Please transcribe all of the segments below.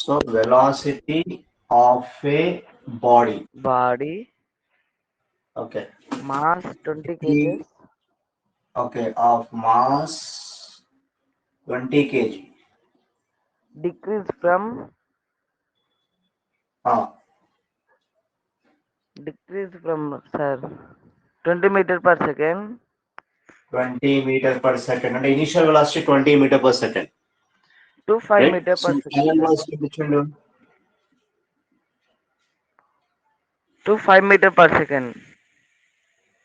So velocity of a body. body, Okay. mass 20 The kgs, okay of mass 20 kg. decrease from Ah, sir 20 meter per second 20 meter per second. And initial velocity 20 meter per second. to 5 Right? meter per So second, final sir. velocity which will do? To 5 meter per second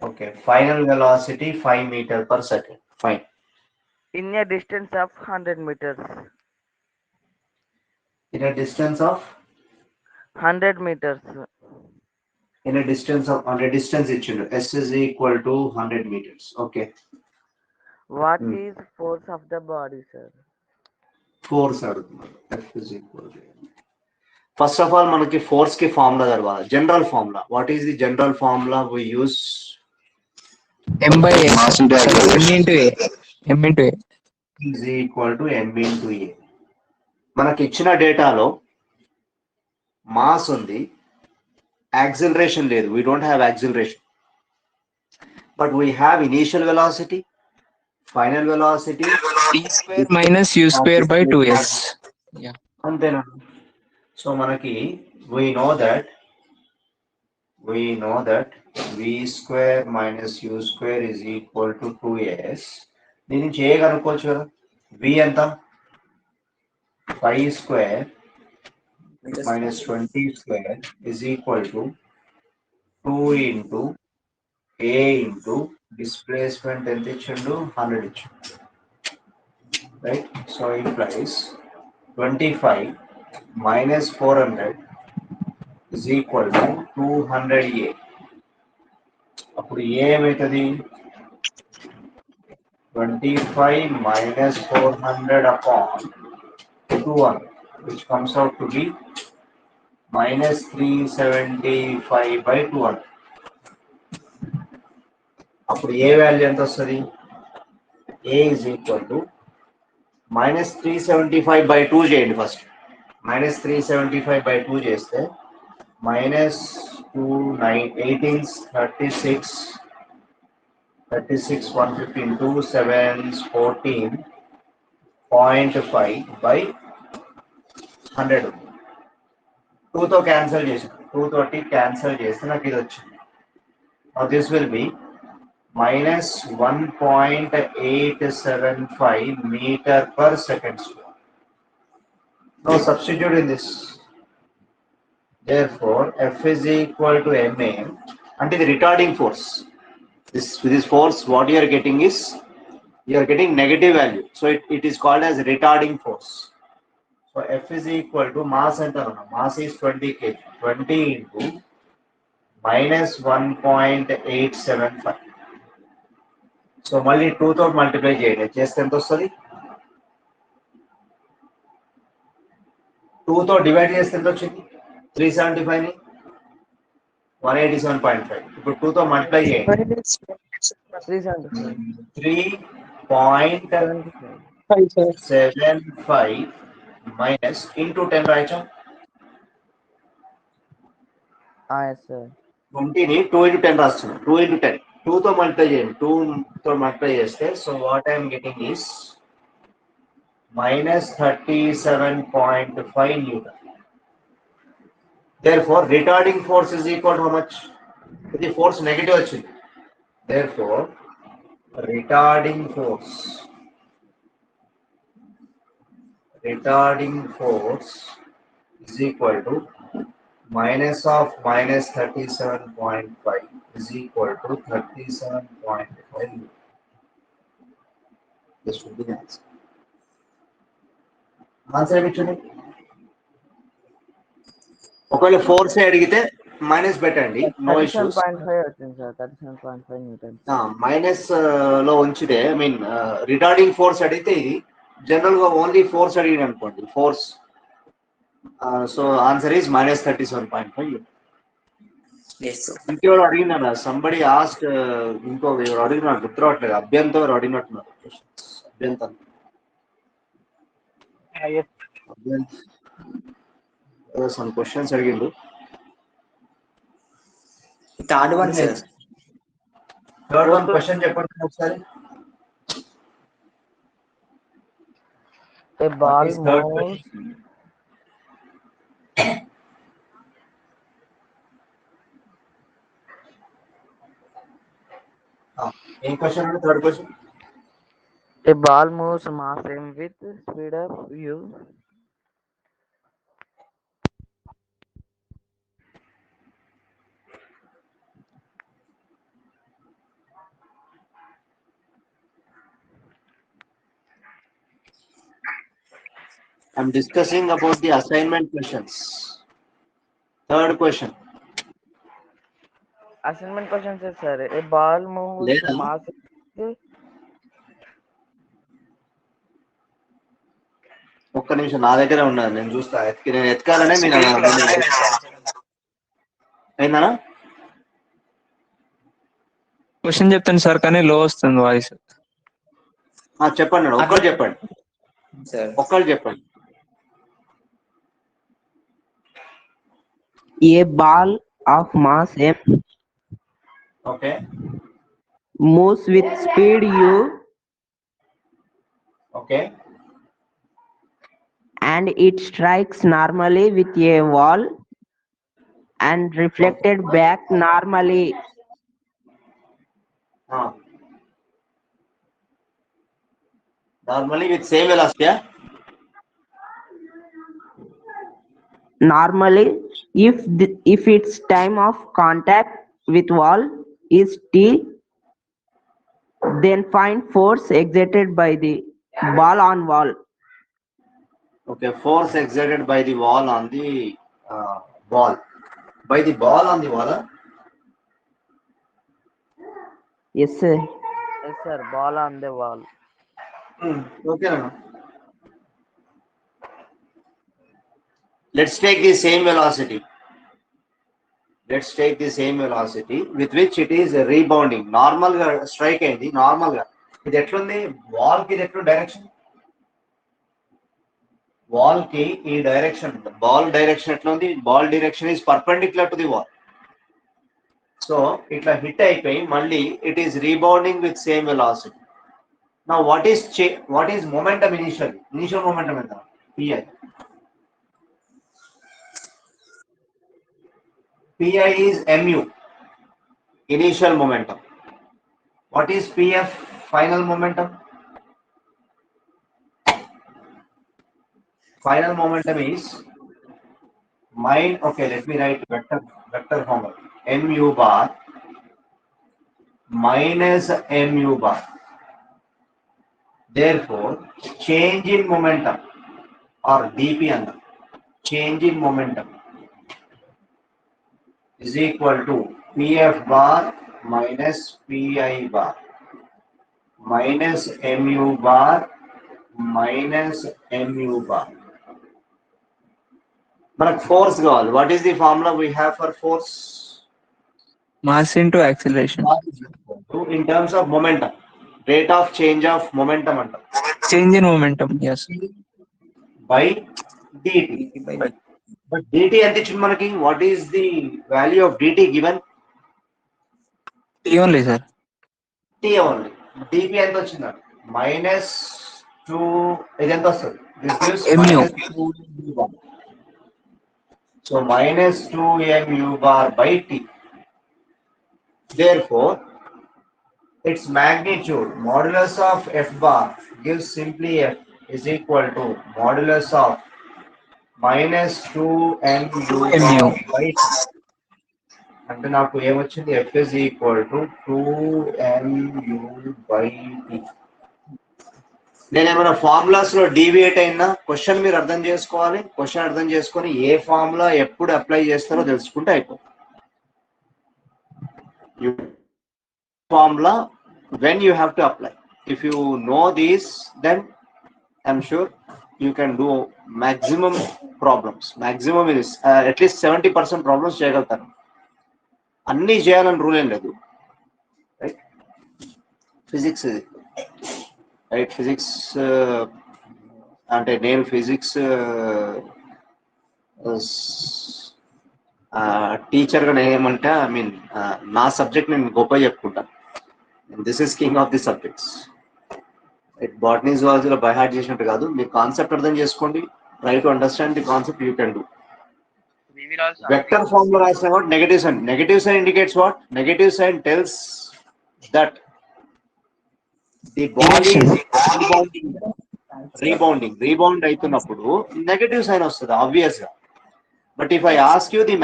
Okay. Final velocity 5 meter per second. Fine. in a distance of 100 meters. In a distance of 100 meters. on a distance ఇచ్చిండు s is equal to 100 meters. Okay. What Hmm. is force of the body, sir? Force అడుగుతున్నారు. F is equal to first of all మనకి force కి formula తెలవాలి. General formula. What is the general formula we use? M by A. M into A. M into A. Is equal to m into A. మనకి ఇచ్చిన డేటాలో mass ఉంది, acceleration లేదు. We don't have acceleration, but we have initial velocity, final velocity, T square minus U square by 2S. Yeah. అంతేనా? So మనకి we know that v square minus u square is equal to 2s. దీని నుంచి ఏ కనుక్కోవచ్చు కదా. v ఎంత? 5 square minus 20 square is equal to 2 into a into displacement ఎంత ఇచ్చిండు? 100 ఇచ్చిండు. Right? So implies 25 minus 400 is equal to 200a. అప్పుడు ఏ ఏమవుతుంది? 25 minus 400 upon 200, which comes out to be minus 375 by 200. అప్పుడు ఏ వాల్యూ ఎంత వస్తుంది? ఏ is equal to minus 375 by 2 చేయండి first. minus 375 by 2 చేస్తే minus 2 9 18 36 115 2 7 14.5 by 100. 2తో క్యాన్సిల్ చేసి 2 తోటి క్యాన్సిల్ చేస్తే నాకు ఇది వచ్చింది. Now this will be minus 1.875 meter per second square. Now substitute in this. Therefore, F is equal to ma, and the retarding force. This force, what you are getting is, you are getting negative value. So it is called as retarding force. So F is equal to mass and mass is 20 kg. 20 into minus 1.875. So మళ్ళీ 2 తో multiply చేయండి. చేస్తే ఎంత వస్తుంది? 2 తో divide చేస్తే ఎంత వచ్చింది? 375 ని 187.5. ఇప్పుడు 2 తో మల్టిప్లై చేయండి. 3.75 minus into 10 రాయచ్చా? Yes, sir. 20 ని 2 into 10 రాస్తున్నాం. 2 into 10. 2 తో మల్టిప్లై చేయండి. 2 తో మల్టిప్లై చేస్తే so what I'm getting is minus 37.5 Newton. Therefore, retarding force is equal to how much? The force negative వచ్చింది. Therefore, retarding force is equal to minus of minus 37.5 is equal to 37.5. This would be the answer. Answer ఏమి ఇచ్చింది? ఒకవేళ force అడిగితే minus పెట్టండి, no issues. 37.5 వచ్చింది sir. 37.5 Newton's. Minus లో ఉంచితే I mean retarding force అడిగితే ఇది జనరల్ గా ఓన్లీ ఫోర్స్ అడిగిన అనుకోండి, force. So answer is minus 37.5. ఇంకెవరు అడిగినారా? సంబడి ఆస్ట్ ఇంకో ఎవరు అడిగినారు గుర్తు రావట్లేదు. అభ్యంతం ఎవరు అడిగినట్టున్నారు. అభ్యంతం సమ్ క్వశ్చన్స్ అడిగిండు. Third one sir. Third one question చెప్పండి ఒకసారి. A ball is third moves. ఏం క్వశ్చన్ అంటే third question? A ball moves mass m with speed of u. I'm discussing about the assignment questions. Third question. Assignment questions is sir. A ball moves లేదా? mass with ఒక్క నిమిషం నా దగ్గర ఉన్నది, నేను చూస్తా. నేను ఎతకాలనే మీరు అయిందనా? క్వశ్చన్ చెప్తాను సార్, కానీ లో వస్తుంది వాయిస్. చెప్పండి, ఒక్కరు చెప్పండి, సార్ ఒక్కరు చెప్పండి. A ball of mass m okay, moves with speed u okay, and it strikes normally with a wall and reflected back normally. Normally with same velocity. Normally, if its time of contact with wall is t, then find force exerted by the ball on wall. Okay, force exerted by the wall on the ball. By the ball on the wall? Yes, sir. yes sir. Ball on the wall. Okay. Let's take the same velocity. Let's take the same velocity with which it is rebounding. Normal strike అయింది, normal గా ఇది ఎట్లుంది, wall కి ఇది ఎట్లా direction, wall కి ఈ direction, ball direction ఎట్లా ఉంది, ball direction is perpendicular to the wall. So ఇట్లా హిట్ అయిపోయి మళ్ళీ it is rebounding with same velocity. Now what is momentum initial momentum ఎంత? Pi. PI is mu, initial momentum. What is PF, final momentum? Final momentum is okay, let me write vector formula. Mu bar minus mu bar. Therefore, change in momentum or dP and change in momentum is equal to Pf bar minus Pi bar minus mu bar minus mu bar. మనకు force కావాలి. What is the formula we have for force? Mass into acceleration in terms of momentum, rate of change of momentum అంట, change in momentum. yes by dt. But dt ఎంత ఇచ్చింది మనకి? What is the value of dt given? t only sir. t only. dp ఎంత వచ్చింది? -2. ఇది ఎంత వస్తుంది? This gives -2 bar. So -2 mu bar by t. Therefore, its magnitude, modulus of f bar, gives simply f is equal to modulus of -2 mu by t. అంటే నాకు ఏమొచ్చింది? f is equal to 2 mu by t. నేను ఏమైనా formulas లో deviate అయినా question మీరు అర్థం చేసుకోవాలి. క్వశ్చన్ అర్థం చేసుకొని ఏ ఫార్ములా ఎప్పుడు అప్లై చేస్తారో తెలుసుకుంటే అయిపోతుంది. Formula when you have to apply. If you know these, then I'm sure you can do maximum problems. Maximum is at least 70% problems చేయగలుగుతారు. అన్ని చేయాలని రూల్ ఏం లేదు. రైట్? ఫిజిక్స్ రైట్, ఫిజిక్స్ అంటే నేను ఫిజిక్స్ టీచర్గా నేనేమంటే ఐ మీన్ నా సబ్జెక్ట్ నేను గొప్ప చెప్పుకుంటా. This is king of the subjects. Botany జువాలజీలో బై హార్ట్ చేసినట్టు కాదు, మీరు కాన్సెప్ట్ అర్థం చేసుకోండి, try to understand the concept, you can do. Vector form లో రాసిన what negative sign. Negative sign indicates what? Negative sign tells that the body rebound అవుతున్నప్పుడు negative sign వస్తుంది ఆబ్వియస్ గా. But if I ask you the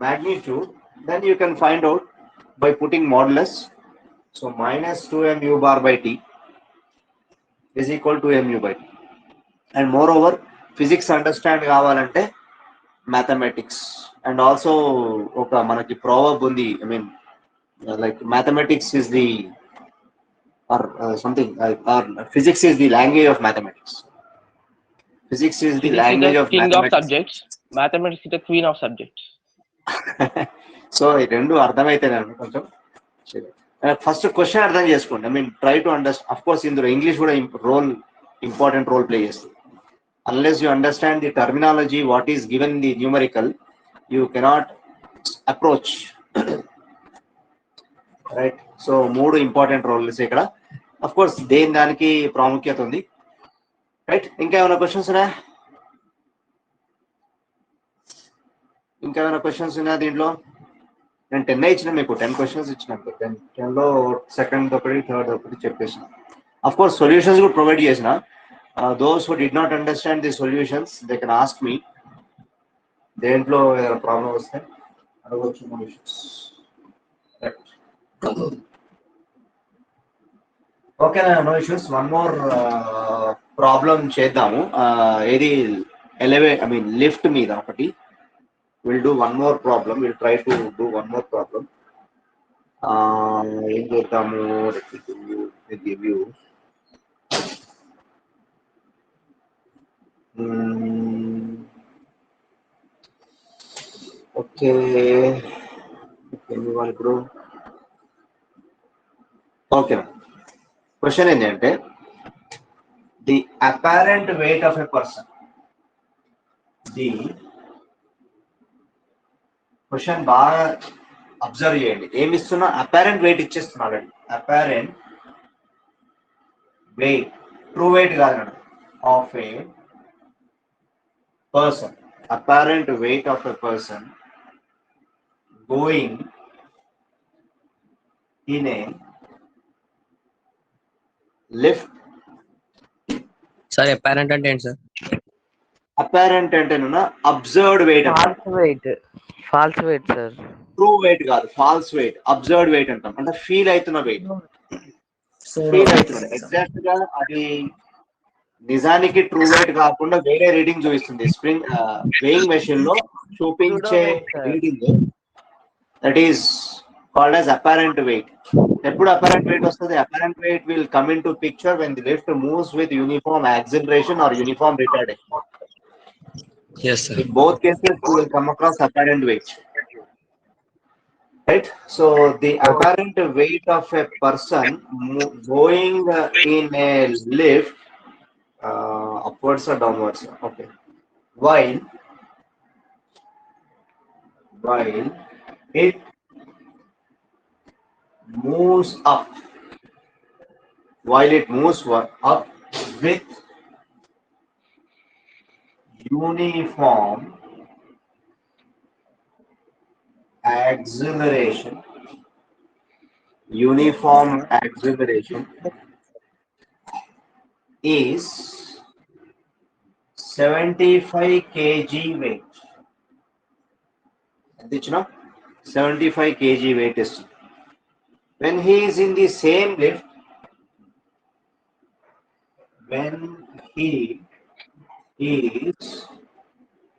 magnitude, then you can find out by putting modulus. So minus 2 mu bar by t is equal to mu by t. And moreover, physics understand కావాలంటే mathematics and also ఒక మనకి proverb ఉంది. I mean like mathematics is the or something or physics is the language of mathematics. Physics is the Physics language is the of king of mathematics. subjects. Mathematics is the queen of subjects. So ఈ రెండు అర్థమైతే కొంచెం first question అర్థం చేసుకోండి. I mean try to understand. Of course ఇందులో English కూడా important role play చేస్తుంది. Unless you understand the terminology what is given the numerical, you cannot approach. Right. So 3 important roles ఇక్కడ. అఫ్ కోర్స్ దేని దానికి ప్రాముఖ్యత ఉంది. రైట్. ఇంకా ఏమైనా క్వశ్చన్స్ ఉన్నాయా? దీంట్లో నేను 10 ఇచ్చిన, మీకు 10 క్వశ్చన్స్ ఇచ్చిన. 10లో సెకండ్ ఒకటి, థర్డ్ ఒకటి చెప్పేసిన. అఫ్ కోర్స్ సొల్యూషన్స్ కూడా ప్రొవైడ్ చేసిన. Those who did not understand the solutions they can ask me. దేంట్లో ఏదైనా ప్రాబ్లం వస్తే అడగవచ్చు. ఓకేనా? No issues. One more problem చేద్దాము. ఏది లిఫ్ట్ మీద ఒకటి. We'll do one more problem. We'll try to do one more problem. Let me give you. Okay. Anyone, bro? Okay. Question ఏంటంటే, the apparent weight of a person. Question బాగా observe చేయండి. ఏమి ఇస్తున్నా? Apparent weight ఇచ్చేస్తున్నా already. Apparent weight, true weight కాదు, of a person. Apparent weight of a person going in a lift. Sir apparent అంటే ఏంటి సార్? అపారెంట్ అంటే observed weight. False weight sir. True weight కాదు, ఫాల్స్ వెయిట్. అబ్జర్వ్డ్ వెయిట్ అంటాం. అంటే feel అవుతున్న wait. Exact గా అది నిజానికి ట్రూ వెయిట్ కాకుండా వేరే రీడింగ్ చూపిస్తుంది. స్ప్రింగ్ వెయింగ్ మెషిన్ లో చూపించే reading that is called as apparent weight. ఎప్పుడు అపారెంట్ వెయిట్ వస్తుంది? Apparent weight will come into picture when the lift moves with uniform acceleration or uniform retardation. Yes, sir. In both cases, you will come across apparent weight. Right? So the apparent weight of a person going in a lift, upwards or downwards? Okay. While it moves up, up with uniform acceleration is 75 kg weight. Additional 75 kg weight is when he is in the same lift. When he is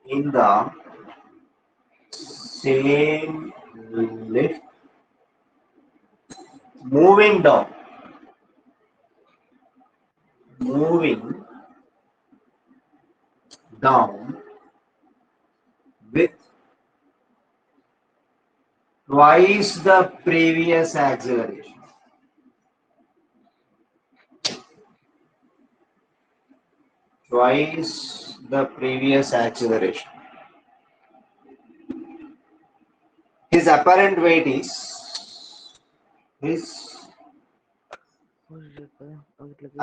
in the same lift, moving down with twice the previous acceleration. Twice the previous acceleration. His apparent weight is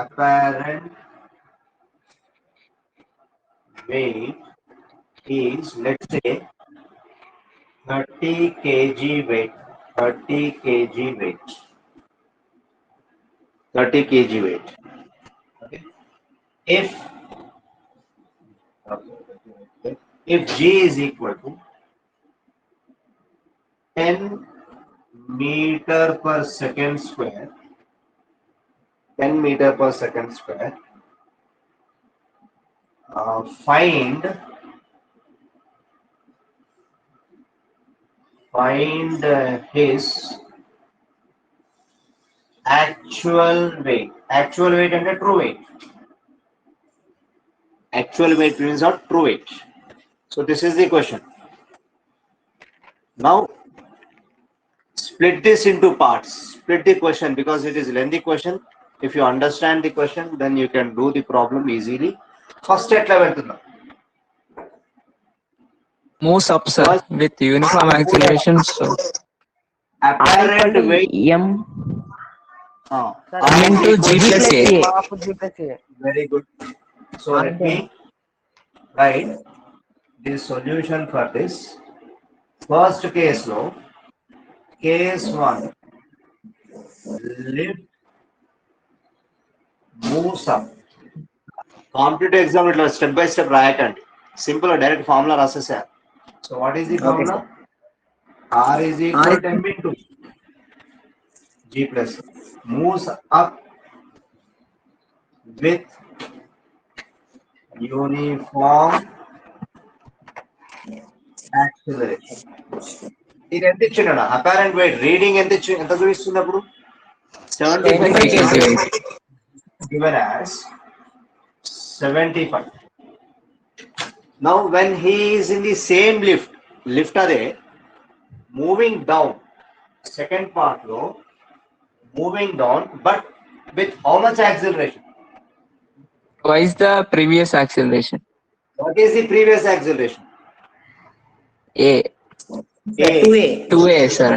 apparent weight is, let's say, 30 kg weight. 30 kg weight. 30 kg weight. Okay. If G is equal to 10 meter per second square, 10 meter per second square, find his actual weight. Actual weight and true weight. Actual weight means not true weight. So this is the question. Now split this into parts. Split the question because it is a lengthy question. If you understand the question, then you can do the problem easily. First at level. Moves up, sir, with uniform acceleration. So Apparent weight M M into G plus A. Half G plus A. Very good. So let me write the solution for this. First case low. Case 1. Lift moves up. Competitive exam itla step by step రాయకండి. Simple direct formula రాసేసారు. So what is the formula? R is equal to M into G plus moves up with uniform acceleration. ఇది ఎంత ఇచ్చిండ apparent wait reading ఎంత చూపిస్తుంది అప్పుడు 75 kg given as 75. Now when he is in the same lift ade moving down, second part lo moving down, but with how much acceleration? Twice the previous acceleration. What is the previous acceleration? A. 2A, sir.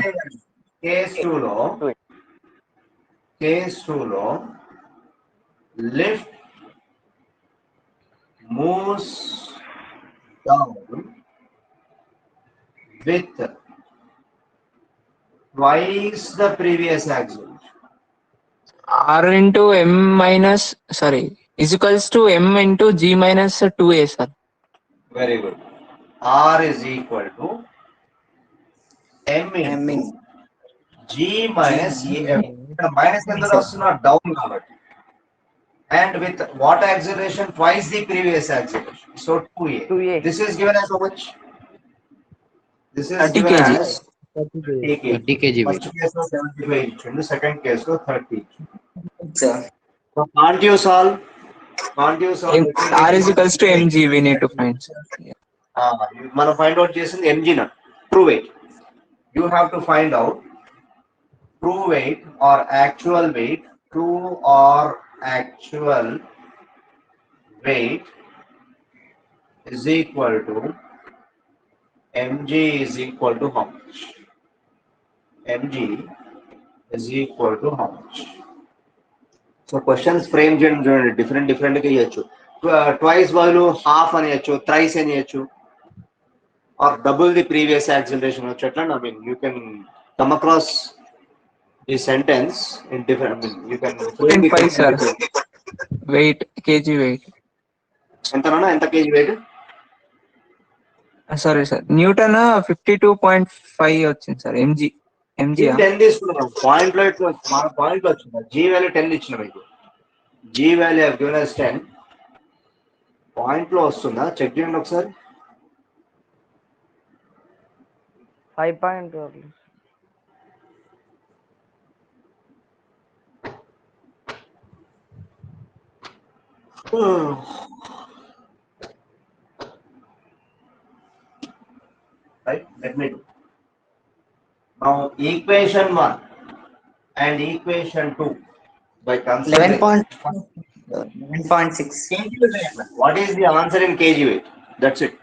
Case 2 lo lift moves down with twice the previous acceleration. R into M minus, sorry, is equals to M into G minus 2A, sir. Very good. R is equal to M into G minus EM. Minus and the down కాబట్టి. And with what acceleration? Twice the previous acceleration. So 2A. 2A. This is given as how much? This is 30 given kg. as 30 kg. First case లో 75 ఇచ్చిండు. Second case లో 30. So can't you solve? R is equals to mg we need to find, sir. మనం find out చేసింది mg నా true weight. You have to find out true weight or actual weight. True or actual weight is equal to mg is equal to how much? Mg is equal to how much? So questions frame చేయడం చూడండి different గా ఇవ్వచ్చు. Twice బదులు half అని ఇవ్వచ్చు, thrice అని ఇవ్వచ్చు, or double the previous acceleration వచ్చేట్లా. I mean you can come across the sentence in different. I mean you can put in the 5, sir. Weight, kg weight. ఎంత kg weight? Sorry, sir. Newton 52.5 వచ్చింది, sir. mg 10 తీసుకున్నాం. Point లో మన point లో వచ్చింది. G value 10 ఇచ్చిన మీకు. G value have given us 10. Point లో వస్తుందా చెక్ చేయండి ఒకసారి. 5.2. Right, let me do. Now equation 1 and equation 2 by considering 9.6. kg weight. What is the answer in kg weight? That's it.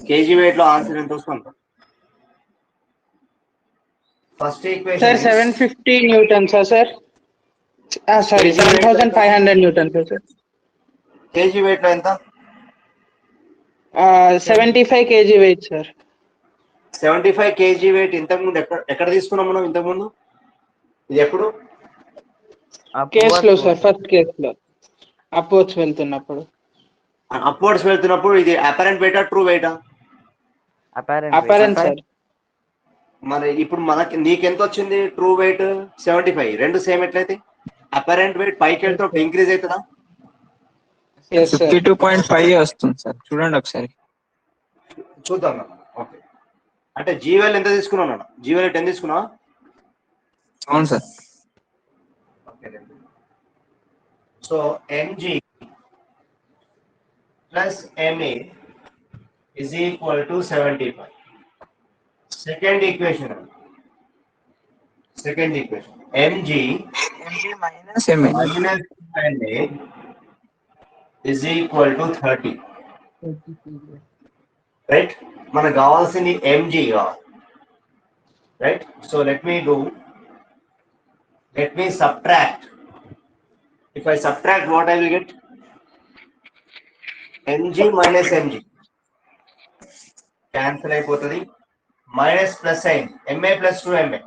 kg weight లో answer ఎంత వస్తుంది? First Sir, equation 750 newtons, sir. Sorry, kg weight 7,500 newtons, sir. kg weight లో ఎంత? 75 kg weight, sir. 75 kg weight ఇంతకుముందు ఎక్కడ తీసుకున్నాం మనం ఇంతకుముందు? ఇది ఎప్పుడు? కేసులో సార్, ఫస్ట్ కేసులో అప్వర్డ్స్ వెళ్తున్నప్పుడు. అప్వర్డ్స్ వెళ్తున్నప్పుడు ఇది అపరెంట్ వెయిటా ట్రూ వెయిటా? Apparent sir. మరి ఇప్పుడు మనకి నీకెంత వచ్చింది ట్రూ వెయిట్? 75. రెండు సేమ్ ఎట్లయితే అపరెంట్ వెయిట్ పైకి వెళ్తే ఇంక్రీజ్ అవుతుందా? 52.5 వస్తుంది సార్, చూడండి ఒకసారి. చూద్దాం. ఓకే, అంటే జీవెల్ ఎంత తీసుకున్నావు? జీవెల్ 10 తీసుకున్నావా? అవును sir. So mg plus ma is equal to 75. Second equation mg minus ma minus ma is equal to 30. Right? మనకు కావాల్సింది mg right? So let me subtract. If I subtract, what I will get? mg minus mg cancel అయిపోతుంది. minus plus sign ma plus 2ma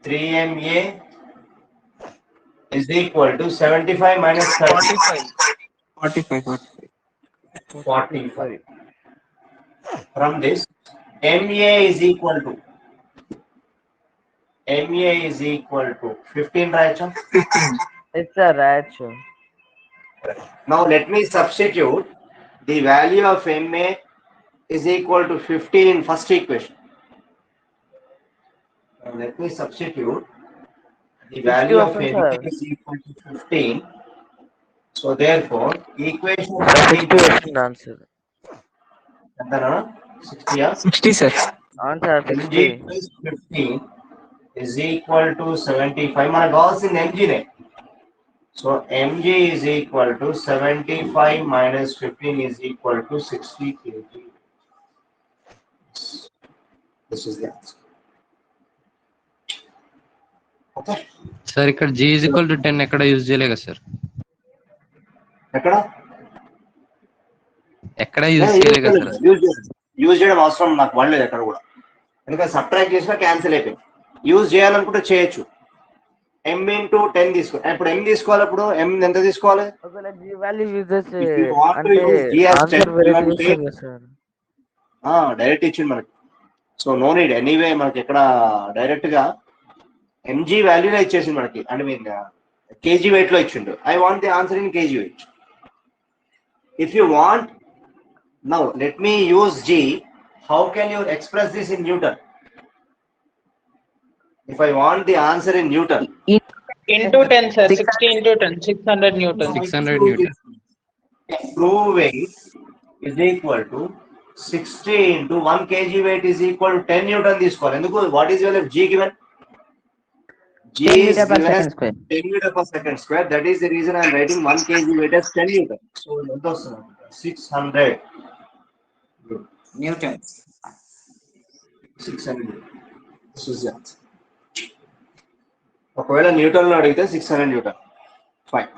3ma is equal to 75 minus 30 45. From this ma is equal to 15, right? It's a right. Now let me substitute the value of ma is equal to 15 in first equation. Now let me substitute the value of ma is equal to 15. So therefore equation 60 answer. 60 sir. Answer mg 60. plus 15 is equal to 75. మన కావాల్సింది mg నే. So mg is equal to 75 minus 15 is equal to 60 kg. This is the answer. Okay. Sir ఇక్కడ g is equal to 10 ఎక్కడ use చేయలే కదా sir? ఎక్కడ use చేయలే కదా సార్? యూజ్ చేయడం అవసరం నాకు పడలేదు ఎక్కడ కూడా, ఎందుకంటే సబ్ట్రాక్ట్ చేసినా క్యాన్సిల్ అయిపోయింది. యూజ్ చేయాలనుకుంటే చేయొచ్చు. m into 10 తీసుకో. ఇప్పుడు m తీసుకోవాలి, అప్పుడు m ఎంత తీసుకోవాలి? ఒకవేళ g వాల్యూ యూజ్ చేస్తే If you want to అంటే use g as 10, answer you వేరే have to take- వస్తుంది సార్. డైరెక్ట్ ఇచ్చింది మనకి. సో నో నీడ్ ఎనీవే, మనకి ఎక్కడ డైరెక్ట్ గా mg వాల్యూనే ఇచ్చేసింది మనకి. ఐ మీన్ కేజీ వెయిట్ లో ఇచ్చిండు. I want the answer in kg weight. If you want, now let me use g. How can you express this in newton? If I want the answer in Newton, Into 10, sir. 60 into 10, 600 newtons. 600 newton. true weight is equal to 60 into 1 kg weight is equal to 10 Newton. Enduku, what is your g given? G 10 is meter per given as second square. 10 meter per second square. That is the reason I am writing 1 kg weight as 10 Newton. So 600 Newtons. 600. This is the answer. ఒకవేళ Newton లో అడిగితే 600 Newton. Fine.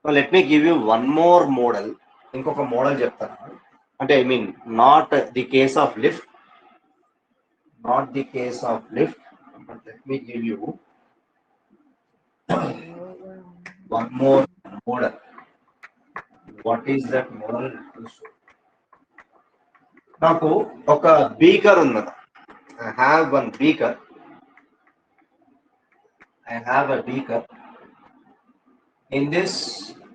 So let me give you one more model. ఇంకొక model చెప్తాను. అంటే I mean not the case of lift, but let me give you one more model. What is that model? నాకు ఒక beaker ఉన్నది. I have a beaker. In this,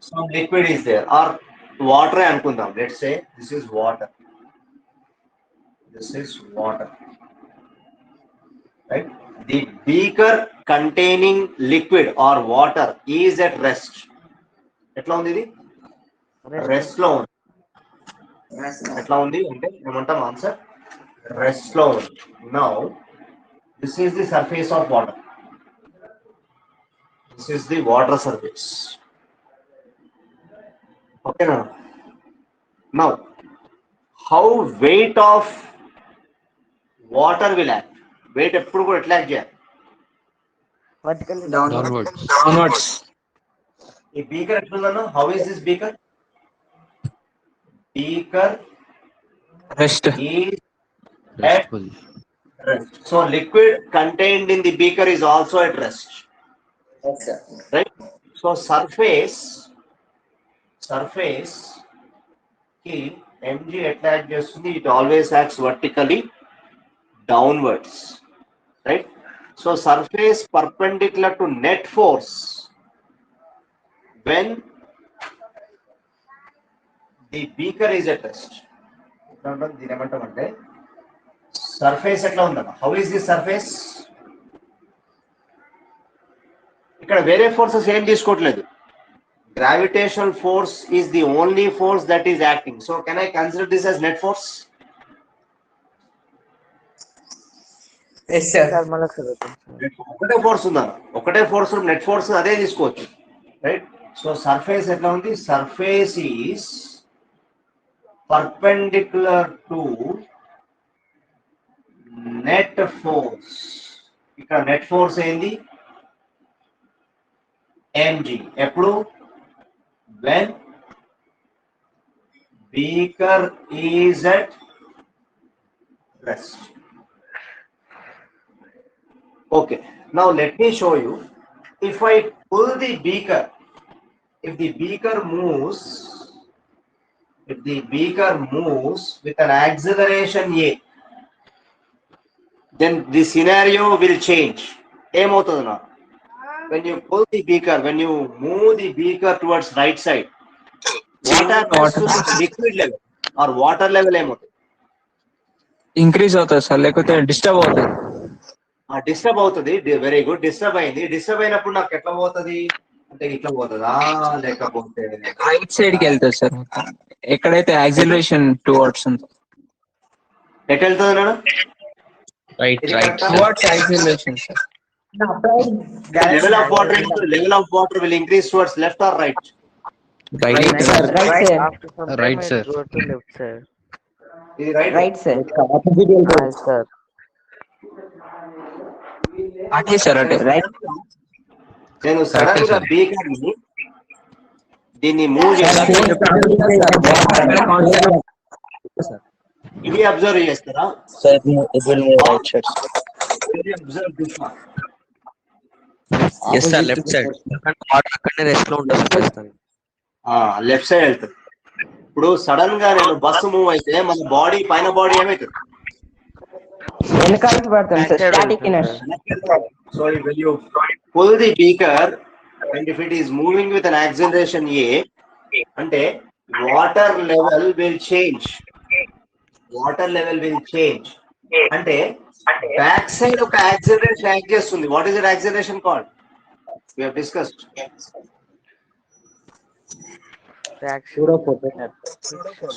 some liquid is there, or water anukundam. Let's say this is water. Right? The beaker containing liquid or water is at rest. ఎట్లా ఉంది ఇది? Rest లో ఉంది. ఎట్లా ఉంది అంటే ఏమంటాం ఆన్సర్? రెస్ట్ లో ఉంది. Now this is the surface of water. This is the water surface. Okay now. Now, how weight of water will act? Weight ఎప్పుడు కూడా ఎట్లా act చేయాలి? Vertically Downwards. Downwards. ఈ beaker ఎట్లుందన్నా? How is this beaker? Beaker Rest. is Rest at position. rest. So liquid contained in the beaker is also at rest. Right? So surface ki mg ఎట్లా act చేస్తుంది? It always acts vertically downwards. Right? So surface perpendicular to net force when the beaker is at rest. దీని ఏమంటామంటే surface ఎట్లా ఉందన్న? How is the surface? ఇక్కడ వేరే forces ఏం తీసుకోవట్లేదు. Gravitational force is the only force that is acting. So can I consider this as net force? Sir మళ్ళీ చదువుతాం సార్. ఒకటే ఫోర్స్ ఉందా? ఒకటే ఫోర్స్ నెట్ ఫోర్స్ అదే తీసుకోవచ్చు. రైట్? సో సర్ఫేస్ ఎట్లా ఉంది? Surface is perpendicular to net force. ఇక్కడ నెట్ ఫోర్స్ ఏంది? mg. ఎప్పుడు? when beaker is at rest. Okay, now let me show you. If I pull the beaker, if the beaker moves with an acceleration a, then the scenario will change. ఏమవుతుందన్నా? When you pull the beaker, when you move the beaker towards right side, what happens to the liquid level or water level? ఏమవుతుంది? Increase అవుతుంది sir, లేకపోతే disturb అవుతుంది. Disturb అవుతుంది. Very good. Disturb అయింది. Disturb అయినప్పుడు నాకు ఎట్లా పోతుంది అంటే ఇట్లా పోతుందా, లేకపోతే రైట్ సైడ్ కి వెళ్తుంది సార్ మొత్తం, ఎక్కడైతే యాక్సిలరేషన్ టువర్డ్స్ ఉందో. ఎటు వెళ్తుంది నాన్న? Right. Towards acceleration sir. Level of water will increase towards left or right? Right sir. Right, sir. After some time Right, it sir. go to left side. ఇది right? Right, sir. Right, sir. అటే sir, అటే. Right. నేను sudden గా beaker ని దీన్ని move చేస్తాను. ఇది observe చేస్తారా? Observe this one. Yes sir, left side water అక్కడనే రెస్ట్ లో ఉంటుంది ప్రస్తుతం. లెఫ్ట్ సైడ్ వెళ్తుంది. ఇప్పుడు సడన్ గా నేను బస్సు మూవ్ అయితే మన బాడీ పైన బాడీ ఏమవుతుంది? వెనకాలకి పడతాం sir. Static inertia. So when you pull the beaker and if it is moving with an acceleration a, అంటే water level will change. Water level will change. అంటే back side ఒక acceleration act చేస్తుంది. What is that acceleration called? We have discussed.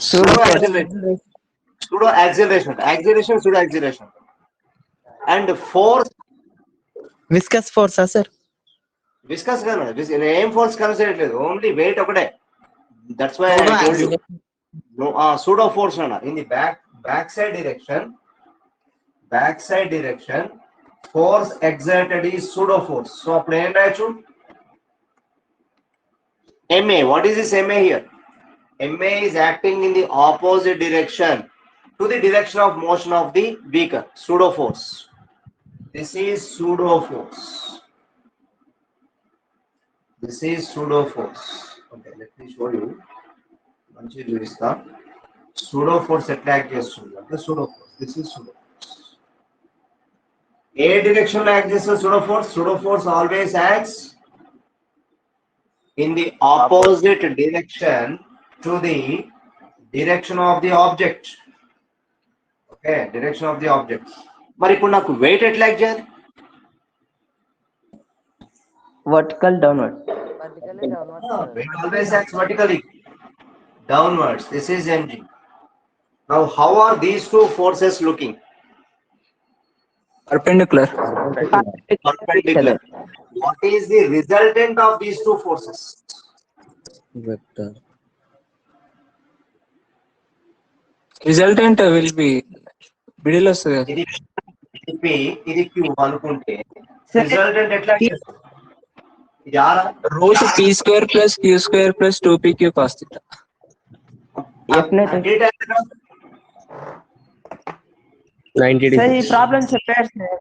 Pseudo acceleration. Pseudo acceleration. And force. Viscous ఫోర్సా sir? Viscous కాదు, ఏం force consider లేదు, only weight ఒకటే. That's why I told you. No, pseudo force అన్న. In the backside direction, force exerted is pseudo force. So అప్పుడు ఏం రాయొచ్చు? MA. What is this MA here? MA is acting in the opposite direction to the direction of motion of the beaker. Pseudo force. This is pseudo force. This is pseudo force. Okay, let me show you. మంచి చూపిస్తా. Pseudo force attack చేస్తుంది అంటే pseudo force. This is pseudo force. A direction లో act చేస్తుంది pseudo force? Pseudo force always acts in the opposite direction to the direction of the object. Okay, direction of the object. మరి ఇప్పుడు నాకు wait ఎట్లా act చేయాలి? Vertical downward. vertically downward, sir. Weight always acts vertically downwards. This is mg. Now how are these two forces looking? Perpendicular. Perpendicular. What is the resultant of these two forces? Vector. Resultant will be middle వస్తుంది కదా. ఇది P, ఇది Q అనుకుంటే resultant ఎట్లా చేస్తాం? ఇది R Root p square plus q square plus 2pq cos theta. Definitely. Data 90 sir ఈ degrees. Problem చెప్పారు సార్.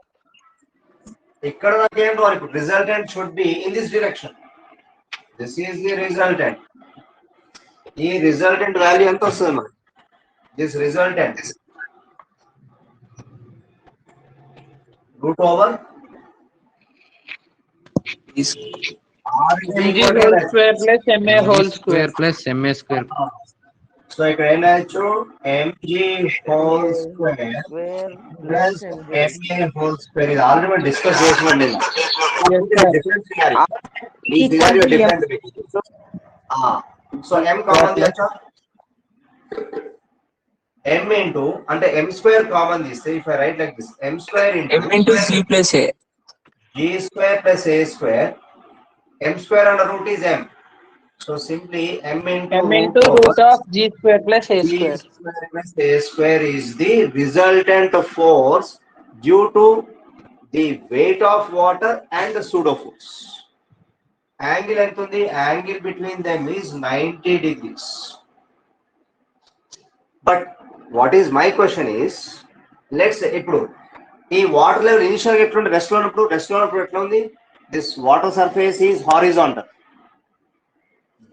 ఇక్కడ నాకేం రావాలి? Resultant should be in this direction. This is the resultant. ఈ రిజల్టెంట్ వాల్యూ ఎంత వస్తుంది మనకి? This resultant root over Is R is mg equal to whole what? square plus ma whole square. plus ma square. So ఇక్కడ ఏం రాయొచ్చు? mg whole square Square plus plus ma whole square. ఇది already మనం discuss చేసినండి. Different scenario. ఈ scenario different. So m common తీయొచ్చా? m into అంటే m square common తీస్తే if I write like this m square m into c plus a. g square plus a square. M square under root is m. So simply m into root of g square plus a g square. square plus a square is the resultant force due to the weight of water and the pseudo force. Angle ఎంత ఉంది? Angle between them is 90 degrees. But what is my question is, let's say ఇప్పుడు ఈ water level initial ఎట్లా ఉంది? Rest లో ఉన్నప్పుడు ఎట్లా ఉంది? This water surface is horizontal.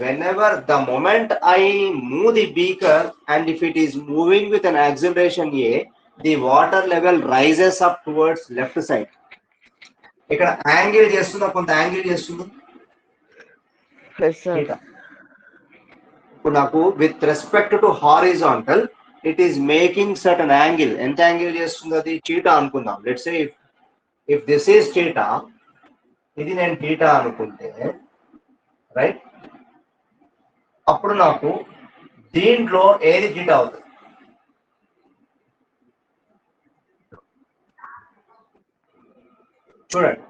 Whenever the moment I move the beaker and if it is moving with an acceleration a, the water level rises up towards left side. ఇక్కడ angle చేస్తుందా? కొంత angle చేస్తుంది. Yes, sir. ఇప్పుడు నాకు with respect to horizontal it is making certain angle. ఎంత angle చేస్తుంది అది? θ అనుకుందాం. Let's say if this is θ, ఇది నేను θ అనుకుంటే రైట్, అప్పుడు నాకు దీంట్లో ఏది θ అవుతుంది? చూడండి,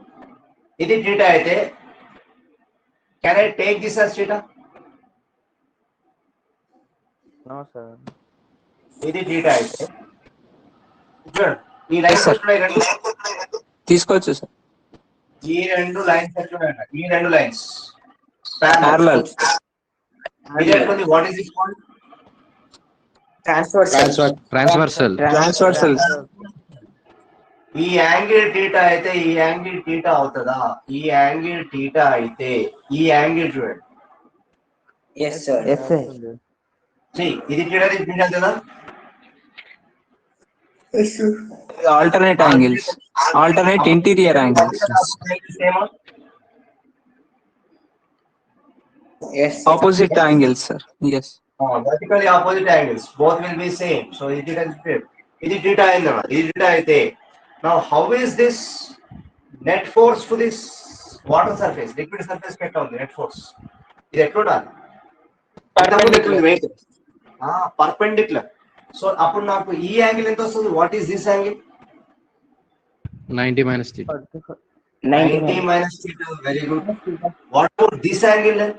ఇది θ అయితే can I take this as θ? No, sir. ఇది θ అయితే చూడండి, ఈ లైన్స్ ఎట్లున్నాయి? రెండు తీసుకోవచ్చు సార్. ఈ రెండు లైన్స్ ఎట్లున్నాయి? ఈ రెండు లైన్స్ Parallel. ఇది ఎట్లుంది? What is it called? Transversal. Transversal. ఈ యాంగిల్ θ అయితే ఈ యాంగిల్ θ అవుతుందా? ఈ యాంగిల్ θ అయితే ఈ యాంగిల్ చూడండి. Yes, sir. See, ఇది θ అవుతుందా? Alternate angles. Alternate interior angles. Yes. Opposite angles, sir. Yes. Vertically opposite angles. Both will be same. So ఇది θ అయిందన్నమాట. ఇది θ అయితే now how is this net force to this water surface, liquid surface ఎట్లా ఉంది net force? ఇది ఎట్లా ఉండాలి? Perpendicular. So అప్పుడు నాకు ఈ యాంగిల్ ఎంత వస్తుంది? What is this angle? 90 minus θ. 90 minus θ. Very good. What about this angle then?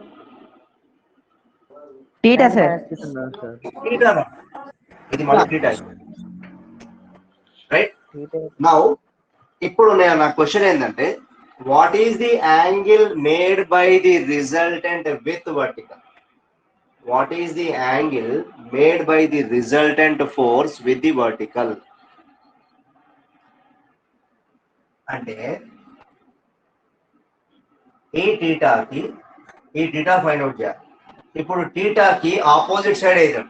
Theta, sir. θ. ఇది మన θ. రైట్. నౌ ఇప్పుడు నా క్వశ్చన్ ఏంటంటే, what is the angle made by the resultant with vertical? What is the angle made by the resultant force with the vertical? అంటే ఈ θకి ఈ θ find out చేయాలి. ఇప్పుడు θకి ఆపోజిట్ సైడ్ అయితే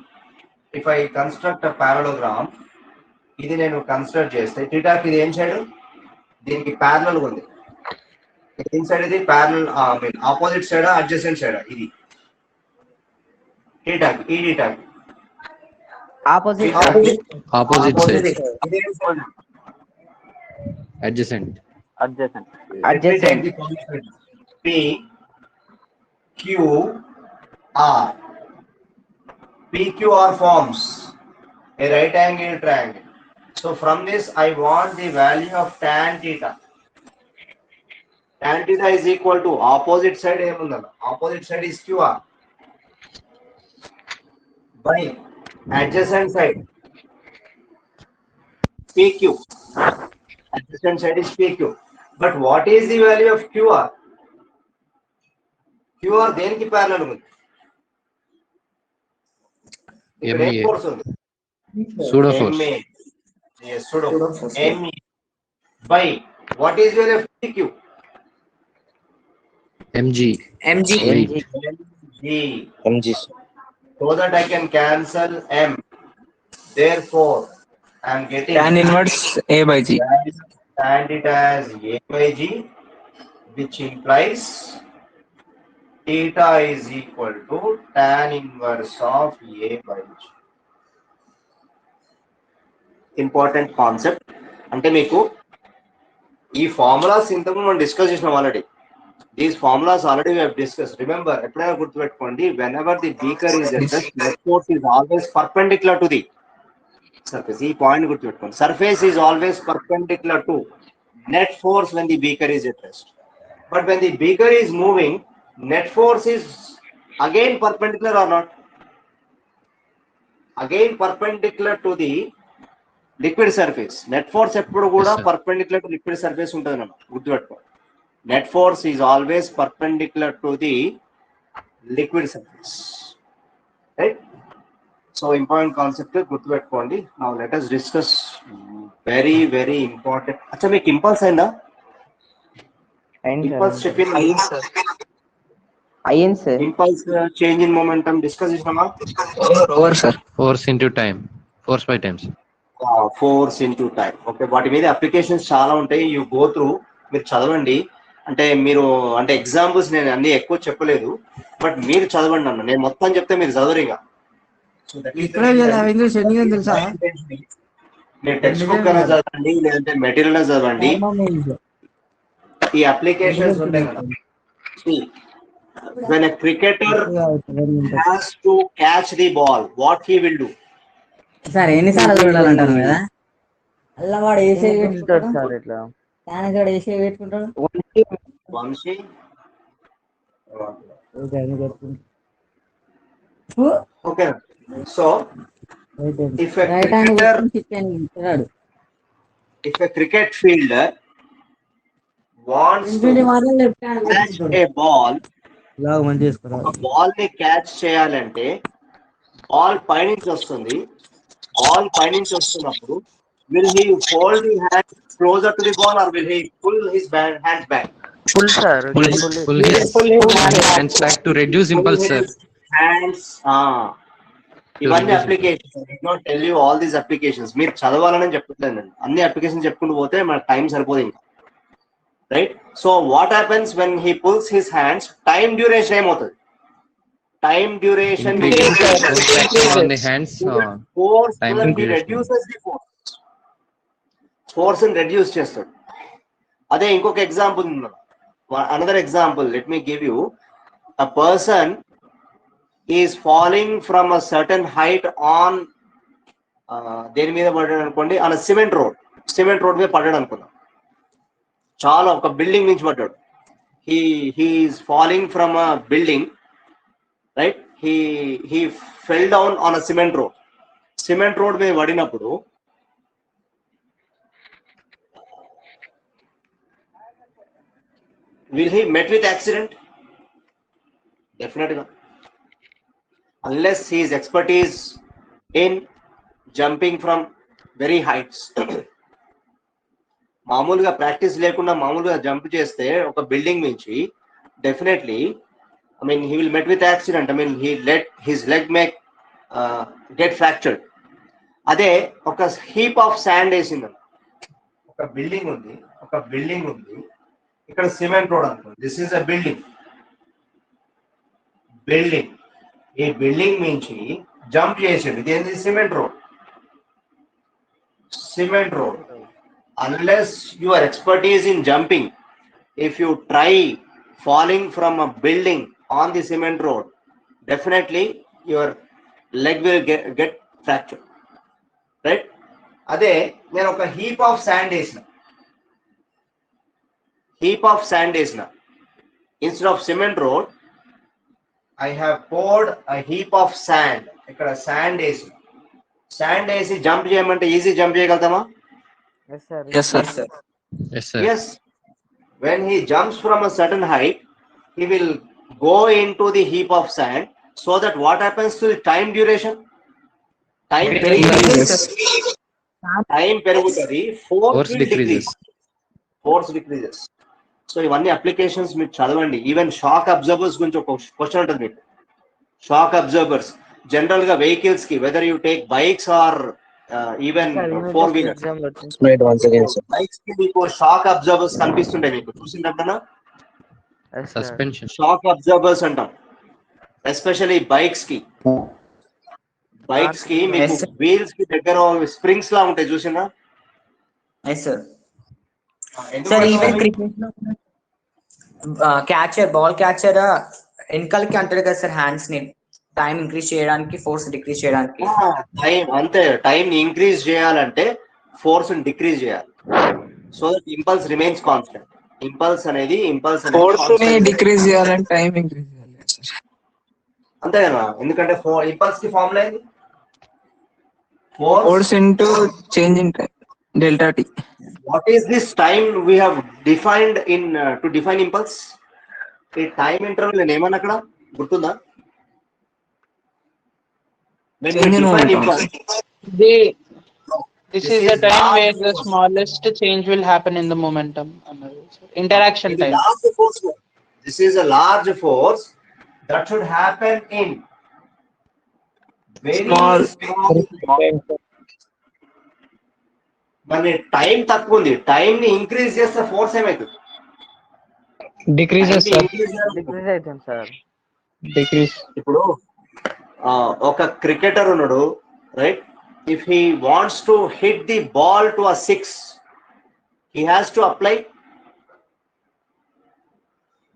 ఇఫ్ ఐ కన్స్ట్రక్ట్ పారలోగ్రామ్, ఇది నేను construct చేస్తే θకి ఇది ఏం సైడ్? దీనికి ప్యారలల్ ఉంది. దీని సైడ్ ఇది parallel, opposite side adjacent side? ఇది θకి ఈ θకి Opposite. Opposite side. ఇది ఏం side? Adjacent. Adjacent. Adjacent. P Q R. PQR forms a right angle triangle. So from this, I want the value of tan theta. Tan theta is equal to opposite side ఏముందన్న opposite side is QR by adjacent side PQ. Adjacent side is PQ. But what is the value of QR? QR దేనికి parallel ఉంది? ఇక్కడ ఏం MA. Force ఉంది? Pseudo force. MA. Yes, pseudo force. MA by what is value of PQ? MG. MG. Weight. G. MG. So that I can cancel M. Therefore, I am getting tan inverse A by G. tan it as A by G, which implies theta is equal to tan inverse of A by G. Important concept. అంటే మీకు ఈ formulas ఇంతకు మనం discuss చేసినాం already. These formulas already we have discussed. Remember, ఎప్పుడైనా గుర్తుపెట్టుకోండి, whenever the beaker is at rest, net force is always perpendicular to the surface. ఈ point గుర్తుపెట్టుకోండి. Surface is always perpendicular to net force when the beaker is at rest. But when the beaker is moving, net force is again perpendicular or not? Again perpendicular to the liquid surface. Net force ఎప్పుడు కూడా Yes, sir. perpendicular to liquid surface ఉంటుంది అన్న గుర్తుపెట్టుకోండి. Net force is always perpendicular to the liquid surface, right? So important concept గుర్తుపెట్టుకోండి. Now let us discuss very important. అచ్చా మీకు impulse అయిందా? Impulse చెప్పిన అయ్యింది సార్. Impulse change in momentum discuss చేసినామా? Over, sir. Force into time. Force by times. Force into time. Okay, వాటి మీద అప్లికేషన్స్ చాలా ఉంటాయి. యూ గో త్రూ, మీరు చదవండి. అంటే మీరు అంటే ఎగ్జాంపుల్స్ నేను అన్ని ఎక్కువ చెప్పలేదు, బట్ మీరు చదవండి అన్న. నేను మొత్తం చెప్తే మీరు చదవరు ఇక. మీరు టెక్స్ట్ బుక్ అయినా చదవండి, లేదంటే మెటీరియల్ చదవండి. ఈ అప్లికేషన్స్ ఉంటాయి కదా. When a cricketer has to catch the ball, what he will do? Sir ఎన్నిసార్లు చూడాలంటాను కదా, అలా వాడు వేసే సార్ ఇట్లా తానగాడు వేసే పెట్టుకుంటాడు. Vamshi? Okay, so if a cricket fielder wants to catch a ball, ball ని క్యాచ్ చేయాలంటే బాల్ పైనుంచి వస్తుంది. బాల్ పైనుంచి వస్తున్నప్పుడు will he hold the hand closer to the ball or will he pull his hands back? Pull, sir. Pull his hands back to reduce impulse, sir. Hands. ఇవన్నీ applications. I did not tell you all these applications. మీరు చదవాలని చెప్తున్నాను నేను. అన్ని applications చెప్పుకుంటూ పోతే మన time సరిపోదు ఇంకా. Right? So what happens when he pulls his hands? Time duration ఏమవుతుంది? Time duration On the hands. force Time he duration. reduces the force. Force ని reduce చేస్తాడు. అదే ఇంకొక ఎగ్జాంపుల్ ఉంది. Another example, let me give you. A person is falling from a certain height on దేని మీద పడ్డాడు అనుకోండి, on a cement road మీద పడ్డాడు అనుకున్నాం. చాలా ఒక బిల్డింగ్ నుంచి పడ్డాడు. he is falling from a building, right? he fell down on a cement road మీద పడినప్పుడు will he met with accident? Definitely not, unless his expertise in jumping from very heights. మామూలుగా ప్రాక్టీస్ లేకుండా మామూలుగా jump చేస్తే ఒక building నుంచి definitely I mean he will met with accident. I mean he let his leg make get fractured. అదే ఒక heap of sand వేసింది. ఒక బిల్డింగ్ ఉంది ఇక్కడ సిమెంట్ రోడ్ అనుకోండి. This is a building. ఈ బిల్డింగ్ నుంచి జంప్ చేసింది. ఇదేంటి? Cement road. Unless your expertise in jumping, if you try falling from a building on the cement road, definitely your leg will get fractured, right? అదే నేను ఒక heap of sand వేసిన instead of cement road I have poured a heap of sand. ఇక్కడ sand వేసి jump చేయమంటే easy jump చేయగలుగుతామా? Yes sir. Yes, sir. Yes, sir. Yes. When he jumps from a certain height, he will go into the heap of sand, so that what happens to the time duration? Time పెరుగుతుంది, Force decreases. Force decreases. So ఇవన్నీ applications మీరు చదవండి. Even shock absorbers గురించి ఒక question ఉంటుంది మీకు. Shock observers general గా vehicles కి, whether you take bikes or even four wheelers, once again, sir. Bikes కి మీకు షాక్ అబ్జర్వర్స్ కనిపిస్తుంటాయి. మీకు చూసినప్పుడన్నా Suspension. షాక్ అబ్జర్వర్స్ అంటాం. ఎస్పెషల్లీ బైక్స్ కి మీకు వీల్స్ కి దగ్గర స్ప్రింగ్స్ లా ఉంటాయి, చూసినా? సార్ ఈవెన్ క్రికెట్ లో క్యాచర్, బాల్ క్యాచర్ వెనకాలకి అంటారు కదా సార్, హ్యాండ్స్ ని టైం ఇంక్రీజ్ చేయడానికి, ఫోర్స్ డిక్రీజ్ చేయడానికి. టైం అంతే, టైం ని ఇంక్రీజ్ చేయాలంటే ఫోర్స్ ని డిక్రీజ్ చేయాలి, so that impulse remains constant. Impulse అనేది ఫోర్స్ ని డిక్రీజ్ చేయాలంటే టైం ఇంక్రీజ్ చేయాలి అంతే కదా, ఎందుకంటే ఇంపల్స్ కి ఫార్ములా ఏంది? Force into change in time, delta T. What is this time we have defined in to define impulse? ఈ టైం ఇంటర్వల్ నేను ఏమన్నా అక్కడ గుర్తుందా? When we define impulse, This is the time where the smallest change will happen in the momentum. Interaction time. This is a large force that should happen in very small. మన time తక్కువ ఉంది, time ని increase చేస్తే force ఏమవుతుంది? Decreases, decrease అవుతుంది sir. Decrease. ఇప్పుడు ఒక cricketer ఉన్నాడు, right? If he wants to hit the ball to a 6, he has to apply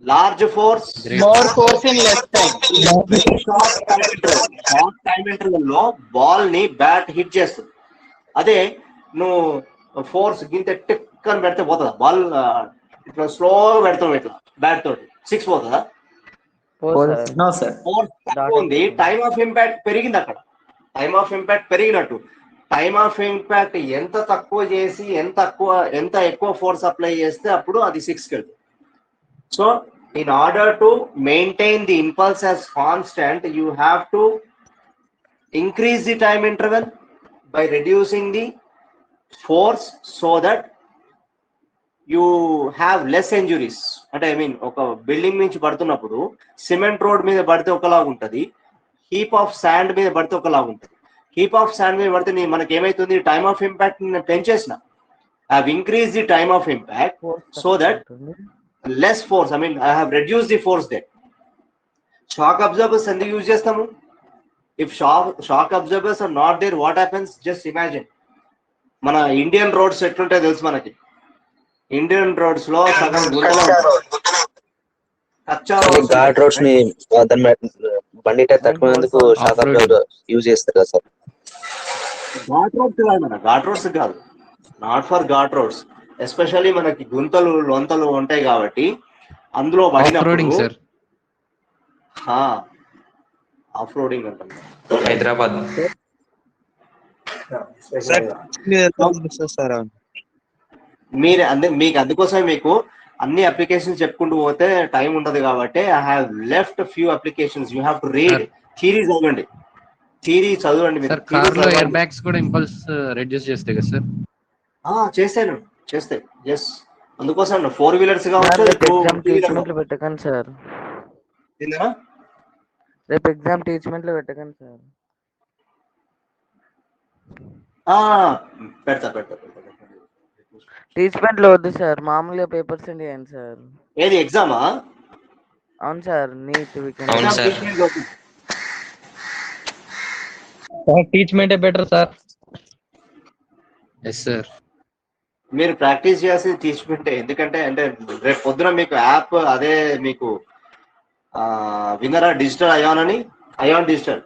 large force, More force in less time. Short time interval లో ball ని bat hit చేస్తుంది. అదే నువ్వు force గింత tick అని పెడితే పోతుందా బాల్? ఇట్లా స్లోగా పెడతావు ఇట్లా బ్యాట్ తోటి, 6 పోతుందా? No sir. ఫోర్స్ తక్కువ ఉంది, టైమ్ ఆఫ్ ఇంపాక్ట్ పెరిగింది. అక్కడ టైమ్ ఆఫ్ ఇంపాక్ట్ పెరిగినట్టు. టైమ్ ఆఫ్ ఇంపాక్ట్ ఎంత తక్కువ చేసి ఎంత ఎక్కువ ఫోర్స్ అప్లై చేస్తే అప్పుడు అది 6కి వెళ్తుంది. So in order to maintain the impulse as constant, you have to increase the time interval by reducing the force, so that you have less injuries. అంటే ఐ మీన్ ఒక బిల్డింగ్ నుంచి పడుతున్నప్పుడు cement road మీద పడితే ఒకలాగా ఉంటుంది, heap of sand మీద పడితే ఒకలాగా ఉంటుంది. హీప్ ఆఫ్ శాండ్ మీద పడితే మనకి ఏమైతుంది? టైమ్ ఆఫ్ ఇంపాక్ట్ నేను పెంచేసిన, I have increase the time of impact so that less force, I mean I have reduce the force that. Shock absorbers ఎందుకు యూజ్ చేస్తాము? If shock absorbers are not there, what happens? Just imagine. మన Indian roads ఎట్లుంటాయో తెలుసు మనకి. Indian roads లో సగం ghat roads ని బండి తట్టుకునేందుకు షాక్ అబ్జర్వర్ యూజ్ చేస్తారు కదా సార్? ఘాట్ రోడ్స్ కాదు మన, ఘాట్ రోడ్స్ కాదు, not for ghat roads. Especially మనకి గుంతలు లొంతలు ఉంటాయి కాబట్టి అందులో పడినప్పుడు ఆఫ్ రోడింగ్ అంటాం. హైదరాబాద్ మీరు మీకు అందుకోసమే మీకు అన్ని అప్లికేషన్స్ చెప్పుకుంటూ పోతే టైం ఉండదు కాబట్టి I have left few applications. You have to read theory, చదవండి థియరీ చదవండి. మీరు కార్లో ఎయిర్ బ్యాగ్స్ కూడా ఇంపల్స్ రెడ్యూస్ చేస్తాయి కదా సార్? చేస్తాయి. ఎస్, అందుకోసం 4 వీలర్స్ కావచ్చు. పెట్టకండి సార్, రేపు ఎగ్జామ్ టీచ్మెంట్ లో పెట్టకండి సార్. పెడతా టీచ్మెంట్ లో వద్దు సార్, మామూలుగా పేపర్స్ సెండ్ చేయండి సార్. ఏది ఎగ్జామా? అవును సార్, నీట్ టీచ్మెంట్ బెటర్ సార్. ఎస్ సార్, మీరు ప్రాక్టీస్ చేయాల్సింది టీచ్మెంట్. ఎందుకంటే అంటే రేపు పొద్దున మీకు యాప్ అదే మీకు విన్నరా డిజిటల్ అయాన్ అని, iON digital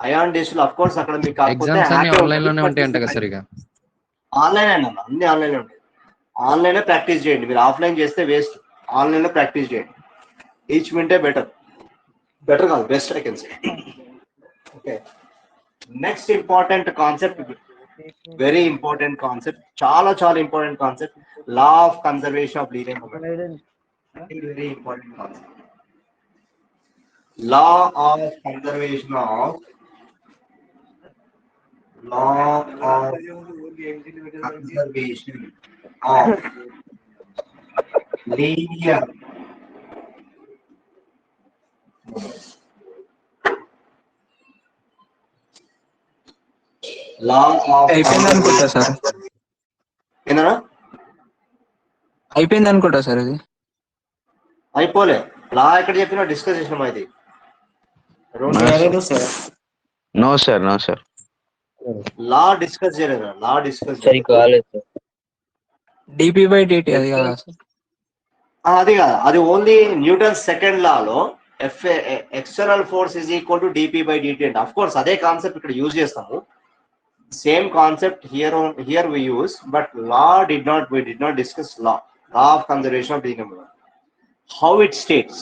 iON digital of course అక్కడ మీకు కాకపోతే ఎగ్జామ్స్ అన్ని ఆన్లైన్ లోనే ఉంటాయంట కదా సార్ ఇక. ఆన్లైన్ అన్న అన్ని ఆన్లైన్ ఉంటాయి. ఆన్లైన్ ప్రాక్టీస్ చేయండి. మీరు ఆఫ్లైన్ చేస్తే వేస్ట్. ఆన్లైన్ లో ప్రాక్టీస్ చేయండి. ఈచ్ మినిటే బెటర్ కాదు, best I can say. Okay, next important concept, very important concept, చాలా చాలా important concept, law of conservation of linear momentum. Very important concept, law of conservation of linear law of అయిపోయింది అనుకుంటా sir. ఏనా అయిపోయింది అనుకుంటా sir ఇది. అయిపోలే. లా ఎక్కడ చెప్పినా డిస్కస్ చేసినాం. అది నో సార్, నో సార్. లా డిస్కస్ చేయలేదు. లా డిస్కస్ సరి కాలేదు సార్. dp/dt అది కదా సార్. అది కాదు, అది ఓన్లీ న్యూటన్ సెకండ్ లాలో external force is equal to dp/dt అంటే అఫ్ కోర్స్ అదే కాన్సెప్ట్ ఇక్కడ యూజ్ చేస్తాము. Same concept here we use, but law we did not discuss law of conservation of linear momentum. How it states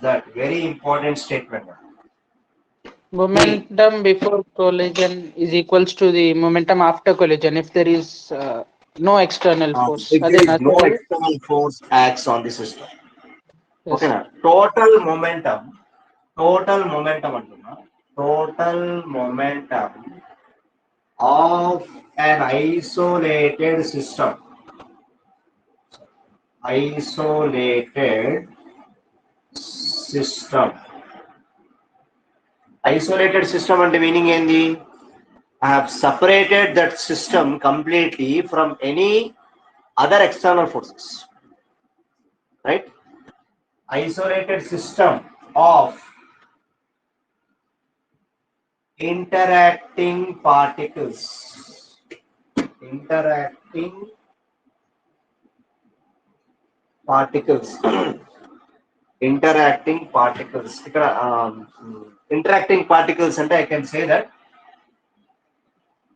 that very important statement. Momentum before collision is equals to the momentum after collision if there is no external force. If there is no external force acts on the system. Yes. Okay, na total momentum antuna, total momentum of an isolated system అంటే meaning ఏంది? I have separated that system completely from any other external forces, right? Isolated system of interacting particles ఇక్కడ interacting particles అంటే I can say that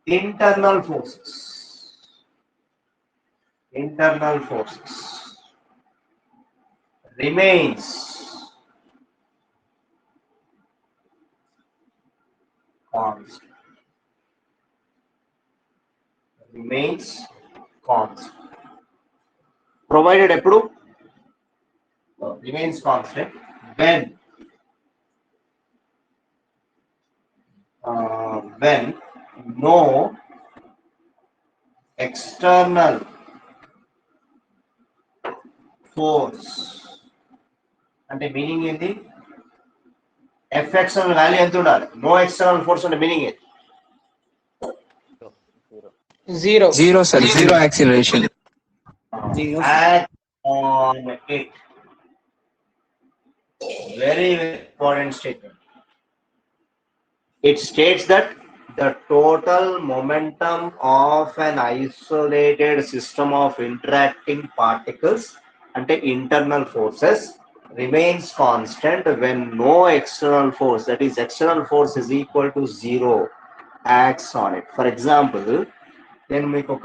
internal forces remains constant provided ఎప్పుడు remains constant when no external force అంటే meaning ఏంది? FX అనే value ఎంత ఉండాలి? No external force అంటే meaning ఏంది? Zero sir, zero acceleration. Act on it. Very important statement. It states that the total momentum of an isolated system of interacting particles ante internal forces remains constant when no external force, that is external force is equal to 0, acts on it. For example, then meeku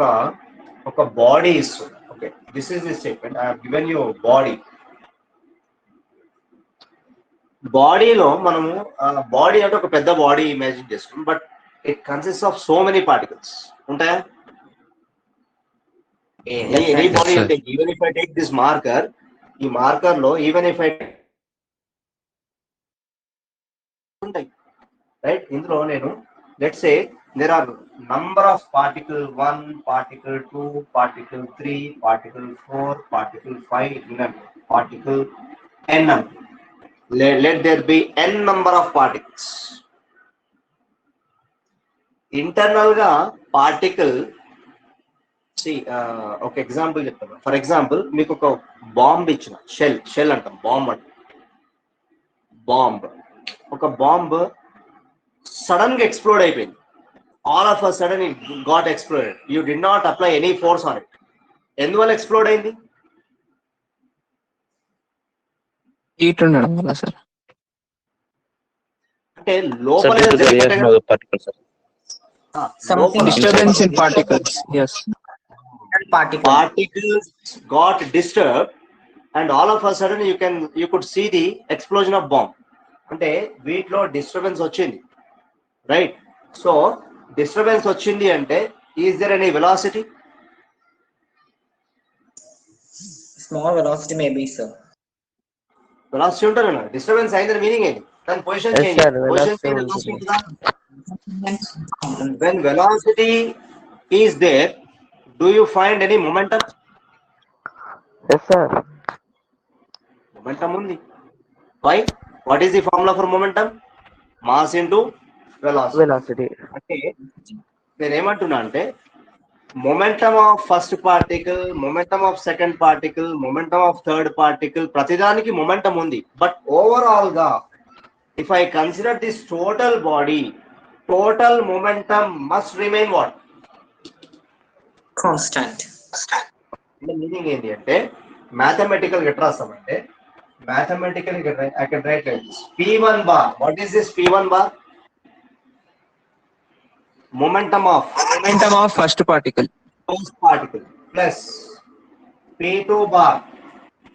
oka body is, okay, this is the statement. I have given you a body. బాడీలో మనము body అంటే ఒక పెద్ద body imagine చేసుకుంటాం, but it consist of so many particles ఉంటాయా? Any body అంటే even if I take this marker, ఈ marker లో ఈవెన్ ఇఫ్ ఐ ఉంటాయి, రైట్? ఇందులో నేను let's say there are number of particle 1, particle 2, particle 3, particle 4, particle 5, particle n. Let there be n number of particles. Internal ga particle, see ఒక example చెప్తాను. For example మీకు ఒక bomb ఇచ్చిన, shell అంటాం, bomb ఒక bomb sudden గా explode అయిపోయింది. All of a sudden it got exploded. You did not apply any force on it. ఎందువల్ల ఎక్స్ప్లోడ్ అయింది? హీట్ ఉండడం వల్ల సార్. అంటే లోపల Subject to the reaction of the particles, sir. Something Disturbance in particles. Yes. particle. particles got disturbed and all of a sudden you could see the explosion of bomb. అంటే వీటిలో disturbance వచ్చింది, right? So disturbance వచ్చింది అంటే is there any velocity? Small velocity maybe, sir. Velocity ఉంటుంది. Disturbance అయిందని meaning ఏంటి? దాని position Yes, change. sir, position velocity change ఉంటుంది. ఉంటుందా? When velocity is there, do you find any momentum? Yes, sir. Momentum ఉంది. Why? What is the formula for momentum? Mass into velocity. Velocity. అంటే నేను ఏమంటున్నా అంటే momentum of first particle, momentum of second particle, momentum of third particle, ప్రతిదానికి momentum ఉంది. But overall గా if I consider this total body, total momentum must remain what? Constant. అంటే meaning ఏంటి అంటే మ్యాథమెటికల్ ఎట్లా రాస్తామంటే mathematical I can write like this. P1 bar. What is this P1 bar? Momentum of first particle. first particle plus P2 bar.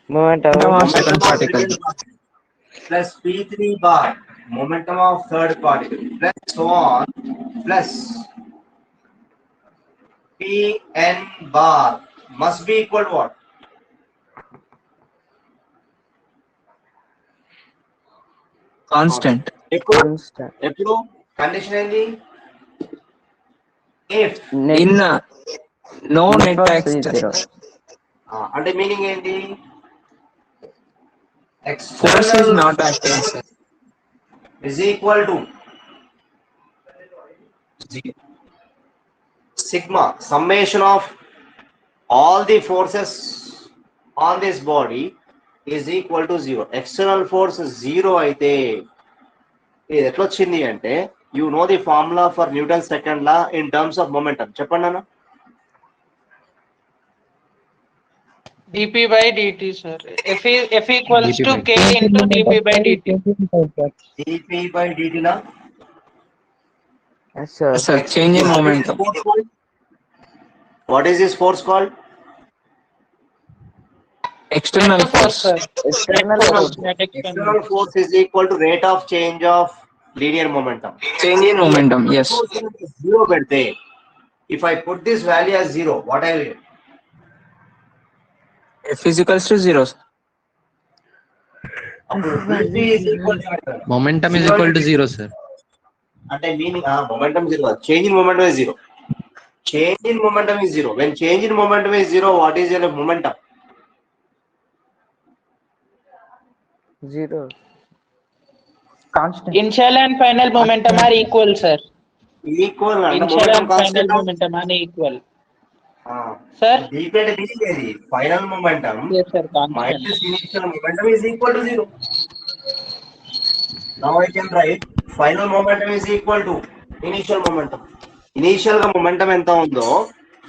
Momentum Momentum of of second particle. second particle plus P3 bar. Momentum of third particle plus so on plus Pn bar must be equal to what? Constant. constant. ఎప్పుడు condition ఏంది? If In no net access. Zero. అంటే meaning ఏంటి? Force is External not acting, sir. is equal to sigma, summation of all the forces on this body is equal to 0. External force 0 అయితే ఇది ఎట్లా వచ్చింది అంటే you know the formula for Newton's second law in terms of momentum. చెప్పండి అన్న. dp by dt, sir. F equals to k into dp by dt. dp by dt na? Yes, sir. Yes, sir. Change in momentum. What is this force called? External force. sir. External force. External force is equal to rate of change of linear momentum. Change in momentum. Yes. Zero పెడితే if I put this value as 0, what I will get? F is equals to 0. sir. అప్పుడు dp is equal to what? Momentum is equal to 0, sir. అంటే meaning momentum 0, change in momentum is 0. Change in momentum is 0. When change in momentum is 0, what is your momentum? Zero. Constant. Initial and final momentum are equal, sir. Equal అంటే Initial momentum and final constant. momentum are equal. Sir? dp అంటే meaning ఏది? Final momentum Yes, sir. Constant. minus initial momentum is equal to 0. Now I can write final momentum is equal to initial momentum. Initial గా momentum ఎంత ఉందో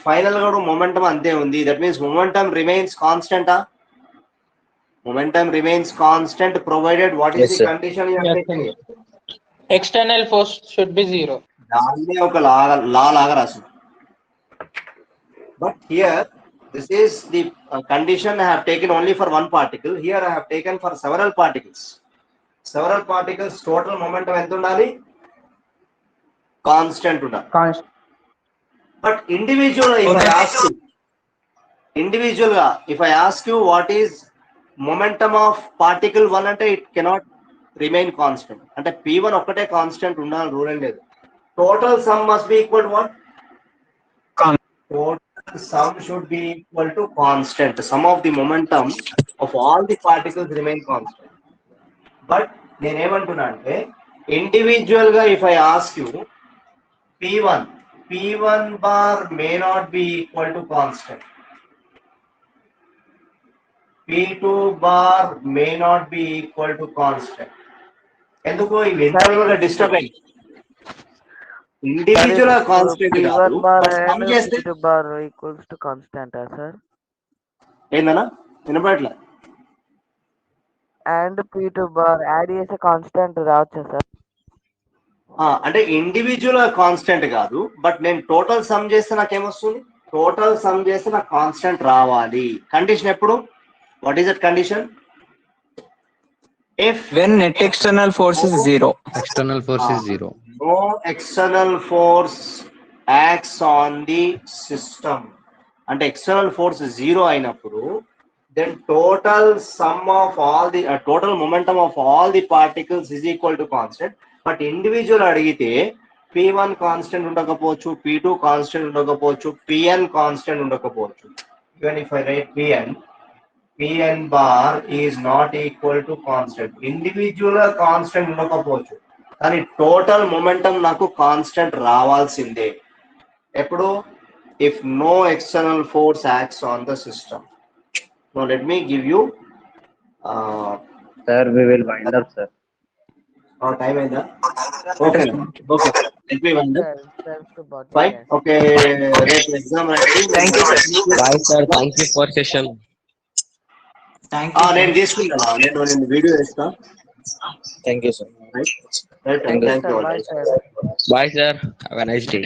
final గా కూడా momentum అంతే ఉంది. That means momentum remains constant. Momentum remains constant provided what is Yes, the sir. condition you are Yes, taking sir. here? External force should be 0. దాన్ని ఒక లా లాగా రాసింది. But here this is the condition I have taken only for one particle. Here I have taken for several particles. Several particles total momentum ఎంత ఉండాలి? Constant ఉండాలి. Constant. But individual if I ask you what is momentum of particle 1 అంటే it cannot remain constant. అంటే P1 ఒక్కటే constant ఉండాలి rule ఏం లేదు. Total sum must be equal to what? Total sum should be equal to constant. Sum of the momentum of all the particles remain constant. But నేనేమంటున్నా అంటే individual గా if I ask you P1 bar may not be equal to constant. P2 bar may not be equal to constant. ఎందుకు ఇవి interval గా disturb అయ్యి individual గా constant కాదు. bar But sum and చేస్తే P2 bar equals to constant, sir. ఏందన్నా వినపడట్లే? and P2 bar add చేసే constant రావచ్చా సార్? అంటే ఇండివిజువల్ కాన్స్టెంట్ కాదు, బట్ నేను టోటల్ సమ్ చేస్తే నాకేమొస్తుంది? టోటల్ సమ్ చేస్తే నాకు కాన్స్టెంట్ రావాలి. కండిషన్ ఎప్పుడు? What is that condition? If when net external force is 0. External force is 0. No external force acts on the system. అంటే external force 0 అయినప్పుడు then total sum of all the total momentum of all the particles is equal to constant. But individual అడిగితే P1 constant ఉండకపోవచ్చు, P2 constant ఉండకపోవచ్చు, Pn constant ఉండకపోవచ్చు. Even if I write Pn bar is not equal to constant. Individual constant ఉండకపోవచ్చు, కానీ total momentum నాకు constant రావాల్సిందే. ఎప్పుడు? If no external force acts on the system. No let me give you sir we will wind up sir. Time అయిందా? Okay okay, let me wind up. Self to body. Fine, okay. రేపు exam రండి. Thank you sir. Bye sir, thank you for session. నేను తీసుకుంటాను, నేను video చేస్తా. Thank you sir. Right, thank you. Bye, sir. Bye sir, have a nice day.